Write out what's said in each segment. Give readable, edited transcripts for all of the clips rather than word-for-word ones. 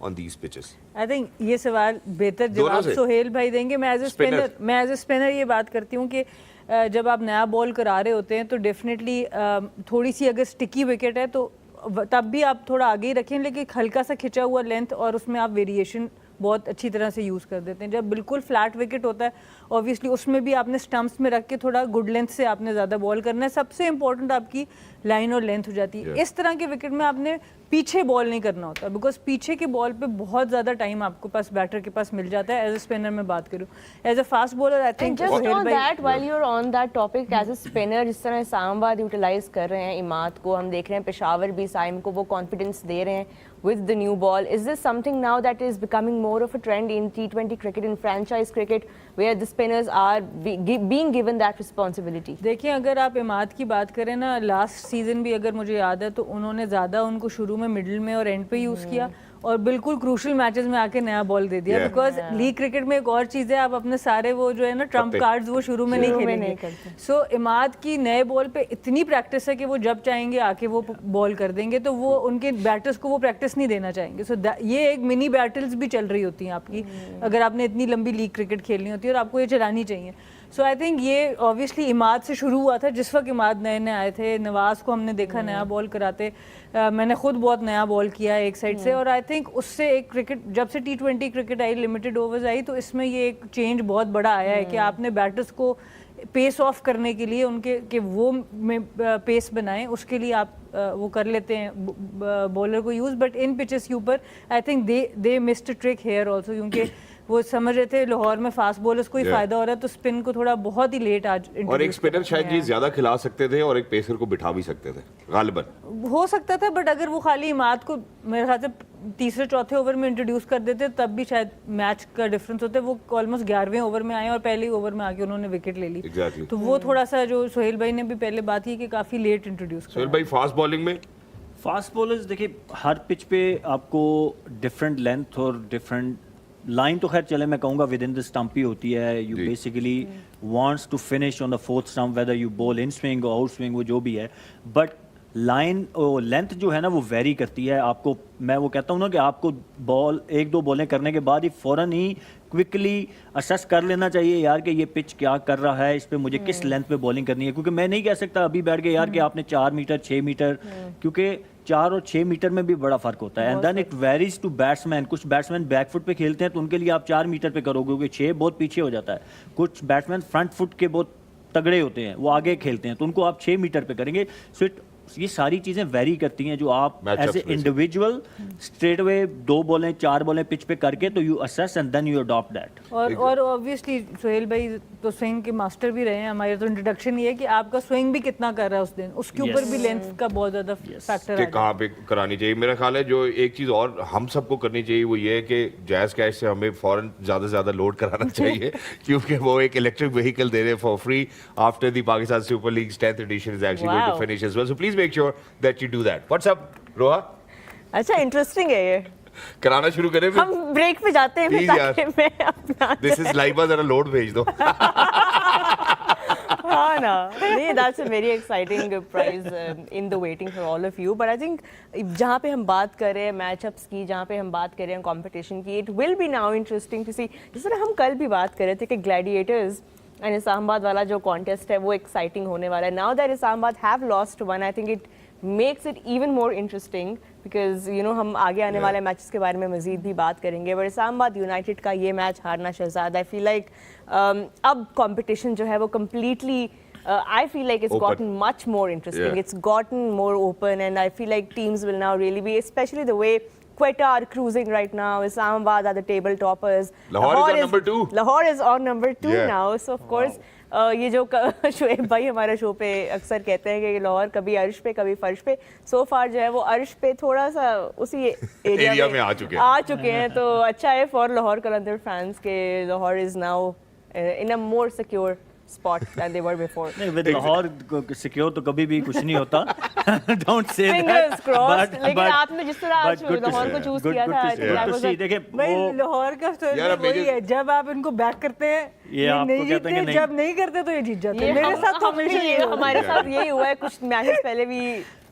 on these pitches? I think یہ سوال بہتر جواب سہیل بھائی دیں گے. میں ایز اے اسپنر یہ بات کرتی ہوں کہ جب آپ نیا بال کرا رہے ہوتے ہیں تو ڈیفینیٹلی تھوڑی سی اگر اسٹکی وکٹ ہے تو تب بھی آپ تھوڑا آگے ہی رکھیں, لیکن ہلکا سا کھنچا ہوا لینتھ اور اس میں آپ ویریشن بہت اچھی طرح سے یوز کر دیتے ہیں. جب بالکل فلیٹ وکٹ ہوتا ہے اوبیسلی اس میں بھی آپ نے اسٹمپس میں رکھ کے تھوڑا گڈ لینتھ سے آپ نے زیادہ بال کرنا ہے. سب سے امپورٹنٹ آپ کی لائن اور لینتھ ہو جاتی ہے. اس طرح کے وکٹ میں آپ نے پیچھے بال نہیں کرنا ہوتا, بیکاز پیچھے کے بال پہ بہت زیادہ ٹائم آپ کو پاس بیٹر کے پاس مل جاتا ہے. ایز اے اسپنر میں بات کروں, as a fast bowler I think just on that while you are on that topic, as a spinner جس طرح اسلام آباد یوٹیلائز کر رہے ہیں اماد کو, ہم دیکھ رہے ہیں پشاور بھی سائم کو وہ کانفیڈنس دے رہے ہیں with the new ball. Is this something now that is becoming more of a trend in T20 cricket, in franchise cricket, where the spinners are being given that responsibility? دیکھیں اگر آپ اماد کی بات کریں نا, لاسٹ سیزن بھی اگر مجھے یاد ہے تو انہوں نے زیادہ ان کو شروع میں مڈل میں اور اینڈ پہ یوز کیا اور بالکل کروشل میچز میں آ کے نیا بال دے دیا, بیکاز لیگ کرکٹ میں ایک اور چیز ہے, آپ اپنے سارے وہ جو ہے نا ٹرمپ کارڈز وہ شروع میں نہیں کھیلیں گے. سو اماد کی نئے بال پہ اتنی پریکٹس ہے کہ وہ جب چاہیں گے آ کے وہ بال کر دیں گے, تو وہ ان کے بیٹرز کو وہ پریکٹس نہیں دینا چاہیں گے. سو یہ ایک منی بیٹلز بھی چل رہی ہوتی ہیں آپ کی اگر آپ نے اتنی لمبی لیگ کرکٹ کھیلنی ہوتی ہے, اور آپ کو یہ چلانی چاہیے. سو آئی تھنک یہ اوبیسلی اماد سے شروع ہوا تھا جس وقت اماد نئے نئے آئے تھے. نواز کو ہم نے دیکھا نیا بال کراتے, میں نے خود بہت نیا بال کیا ایک سائڈ سے, اور آئی تھنک اس سے ایک کرکٹ جب سے T20 کرکٹ آئی, لمیٹڈ اوورز آئی, تو اس میں یہ ایک چینج بہت بڑا آیا ہے کہ آپ نے بیٹرز کو پیس آف کرنے کے لیے ان کے کہ وہ پیس بنائیں, اس کے لیے آپ وہ کر لیتے ہیں بولر کو یوز. بٹ ان پچز کے اوپر I think they missed trick here also, کیونکہ وہ سمجھ رہے تھے لاہور میں فاسٹ بولرز کو ہی فائدہ ہو رہا ہے, تو اسپن کو تھوڑا بہت ہی لیٹ آج. اور ایک اسپنر شاید یہ زیادہ کھلا سکتے تھے اور ایک پیسر کو بٹھا بھی سکتے تھے غالباً, ہو سکتا تھا. بٹ اگر وہ خالی اماد کو میرے خیال سے تیسرے چوتھے اوور میں انٹروڈیوس کر دیتے تب بھی شاید میچ کا ڈفرینس ہوتا ہے. وہ آلموسٹ 11ویں اوور میں آئے اور پہلے اوور میں آ کے انہوں نے وکٹ لے لی, تو وہ تھوڑا سا جو سہیل بھائی نے بھی پہلے بات کی کہ کافی لیٹ انٹروڈیوس. سہیل بھائی فاسٹ بالنگ میں فاسٹ بولرز دیکھیے ہر پچ پہ آپ کو ڈفرینٹ لینتھ اور ڈفرینٹ لائن, تو خیر چلے میں کہوں گا ود ان دا اسٹمپ ہی ہوتی ہے. You basically wants to finish on the fourth stump whether you ball in swing اور آؤٹ سوئنگ, وہ جو بھی ہے. بٹ لائن لینتھ جو ہے نا وہ ویری کرتی ہے آپ کو. میں وہ کہتا ہوں نا کہ آپ کو بال ایک دو بالیں کرنے کے بعد ہی فوراً ہی کوئکلی اسیس کر لینا چاہیے یار کہ یہ پچ کیا کر رہا ہے, اس پہ مجھے کس لینتھ پہ بالنگ کرنی ہے. کیونکہ میں نہیں کہہ سکتا ابھی بیٹھ کے یار کہ آپ نے 4 میٹر 6 میٹر, کیونکہ 4 اور 6 میٹر میں بھی بڑا فرق ہوتا ہے. And then it varies to batsman. کچھ بیٹسمین بیک فٹ پہ کھیلتے ہیں تو ان کے لیے آپ 4 میٹر پہ کرو گے کیونکہ 6 بہت پیچھے ہو جاتا ہے. کچھ بیٹسمین فرنٹ فٹ کے بہت تگڑے ہوتے ہیں, وہ آگے کھیلتے ہیں, تو ان کو آپ 6 میٹر پہ کریں گے. سو یہ ساری چیزیں ویری کرتی ہیں جو آپ as a individual straight away 2 بالیں 4 بالیں پچ پہ کر کے تو you assess and then you adapt that. اور اوبویسلی سہیل بھائی تو سوئنگ کے ماسٹر بھی رہے ہیں. ہماری تو انٹروڈکشن یہ ہے کہ آپ کا سوئنگ بھی کتنا کر رہا ہے اس دن, اس کے اوپر بھی لینتھ کا بہت زیادہ فیکٹر ہے کہ کہاں پہ کرانی چاہیے. میرا خیال ہے جو ایک چیز اور ہم سب کو کرنی چاہیے وہ یہ ہے کہ جیز کیش سے ہمیں فوراً زیادہ سے زیادہ لوڈ کرانا چاہیے کیونکہ وہ ایک الیکٹرک وہیکل دے رہے for free after the Pakistan super league's 10th edition is actually going to finish as well. So please make sure that you do that. What's up, Roha? اچھا انٹرسٹنگ ہے یہ, کرانا شروع کریں پھر ہم بریک پہ جاتے ہیں پھر تاکہ میں اپنا دس از لائبہ ذرا لوڈ بھیج دو. ہاں نا, نہیں that's a very exciting prize in the waiting for all of you. But I think جہاں پہ ہم بات کر رہے ہیں میچ اپس کی, جہاں پہ ہم بات کر رہے ہیں کمپٹیشن کی, it will be now interesting to see. جس طرح ہم کل بھی بات کر رہے تھے کہ گلیڈیٹرز اینڈ اسلام آباد والا جو کانٹیسٹ ہے وہ ایکسائٹنگ ہونے والا ہے. Now that اسلام آباد have lost one, I think it makes it even more interesting because you know ہم آگے آنے والے میچز کے بارے میں مزید بھی بات کریں گے. بٹ اسلام آباد یونائٹیڈ کا یہ میچ ہارنا شہزاد, I feel like اب کمپٹیشن جو ہے وہ completely I feel like it's gotten much more interesting. It's gotten more open and I feel like teams will now really be, especially the way Quetta are cruising right now. Islamabad are the table toppers. Lahore is on number 2. Lahore is on number 2 now. So of course یہ جو شعیب بھائی ہمارے شو پہ اکثر کہتے ہیں کہ لاہور کبھی عرش پہ کبھی فرش پہ, سو فار جو ہے وہ عرش پہ تھوڑا سا اسی ایریا میں آ چکے ہیں. تو اچھا ہے فار لاہور قلندر فینس کہ Lahore is now in a more secure spot than they were before. نہیں with لاہور سیکیور تو کبھی بھی کچھ نہیں ہوتا. Don't say that. Fingers crossed. لیکن آپ نے جس طرح آج لاہور کو چوز کیا تھا, بھائی لاہور کا وہی ہے, جب آپ ان کو بیک کرتے ہیں یہ نہیں جیتتے, جب نہیں کرتے تو یہ جیت جاتے ہیں. میرے ساتھ ہمیشہ ہمارے ساتھ یہی ہوا ہے. کچھ میچز پہلے بھی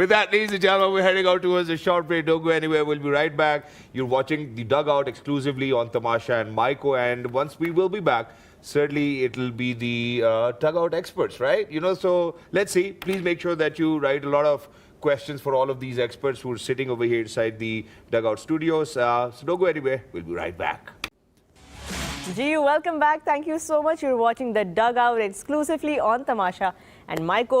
With that, ladies and gentlemen, we're heading out towards a short break. Don't go anywhere. We'll be right back. You're watching The Dugout exclusively on Tamasha and Maiko, and once we will be back, certainly it'll be the Dugout experts, right? You know, so let's see. Please make sure that you write a lot of questions for all of these experts who are sitting over here inside the Dugout studios. So don't go anywhere. We'll be right back. Ji, welcome back. Thank you so much. You're watching The Dugout exclusively on Tamasha. And Maiko,